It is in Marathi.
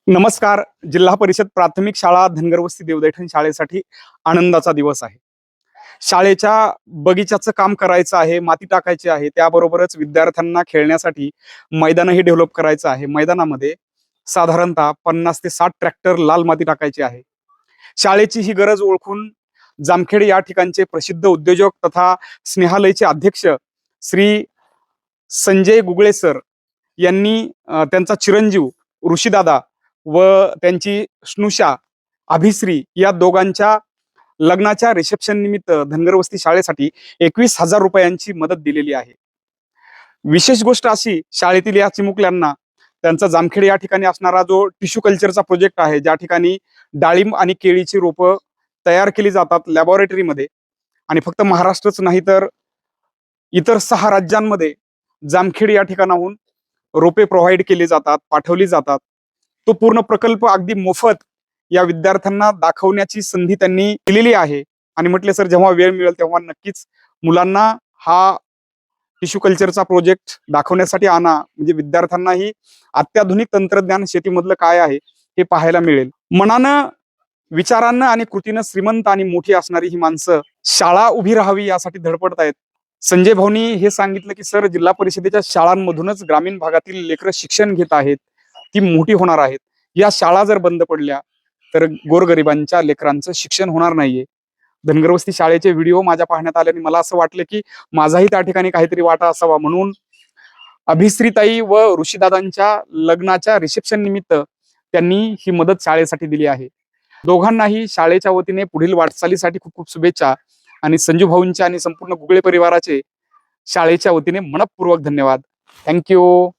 नमस्कार. जिल्हा परिषद प्राथमिक शाळा धनगरवस्ती देवदैठण शाळेसाठी आनंदाचा दिवस आहे. शाळेच्या बगीचाचं काम करायचं आहे, माती टाकायची आहे. त्याबरोबरच विद्यार्थ्यांना खेळण्यासाठी मैदानही डेव्हलप करायचं आहे. मैदानामध्ये साधारणतः 50 ते 60 ट्रॅक्टर लाल माती टाकायची आहे. शाळेची ही गरज ओळखून जामखेड या ठिकाणचे प्रसिद्ध उद्योजक तथा स्नेहालयचे अध्यक्ष श्री संजय गुगळे सर यांनी त्यांचा चिरंजीव ऋषीदादा व त्यांची स्नुषा अभिश्री या दोघांच्या लग्नाच्या रिसेप्शन निमित्त धनगरवस्ती शाळेसाठी 21,000 रुपयांची मदत दिलेली आहे. विशेष गोष्ट अशी, शाळेतील या चिमुकल्यांना त्यांचा जामखेड या ठिकाणी असणारा जो टिश्यू कल्चरचा प्रोजेक्ट आहे, ज्या ठिकाणी डाळिंब आणि केळीची रोपं तयार केली जातात लॅबोरेटरीमध्ये, आणि फक्त महाराष्ट्रच नाही तर इतर 6 राज्यांमध्ये जामखेड या ठिकाणाहून रोपे प्रोव्हाइड केली जातात, पाठवली जातात. तो पूर्ण प्रकल्प अगदी मोफत या विद्यार्थ्यांना दाखवण्याची संधी त्यांनी दिलेली आहे. आणि म्हटले सर, जेव्हा वेळ मिळेल तेव्हा नक्कीच मुलांना हा टिश्यू कल्चरचा प्रोजेक्ट दाखवण्यासाठी आणा, म्हणजे विद्यार्थ्यांनाही अत्याधुनिक तंत्रज्ञान शेतीमधलं काय आहे हे पाहायला मिळेल. मनानं, विचारांना आणि कृतीनं श्रीमंत आणि मोठी असणारी ही माणसं शाळा उभी राहावी यासाठी धडपडतायत. संजय भाऊनी हे सांगितलं की सर, जिल्हा परिषदेच्या शाळांमधूनच ग्रामीण भागातील लेकरं शिक्षण घेत आहेत, ती मोठी होणार आहेत. या शाळा जर बंद पडल्या तर गोरगरिबांच्या लेकरांचं शिक्षण होणार नाहीये. धनगरवस्ती शाळेचे व्हिडिओ माझ्या पाहण्यात आल्याने मला असं वाटलं की माझाही त्या ठिकाणी काहीतरी वाटा असावा, म्हणून अभिश्रीताई व ऋषीदादांच्या लग्नाच्या रिसेप्शन निमित्त त्यांनी ही मदत शाळेसाठी दिली आहे. दोघांनाही शाळेच्या वतीने पुढील वाटचालीसाठी खूप खूप शुभेच्छा, आणि संजू भाऊंच्या आणि संपूर्ण गुगळे परिवाराचे शाळेच्या वतीने मनपूर्वक धन्यवाद. थँक्यू.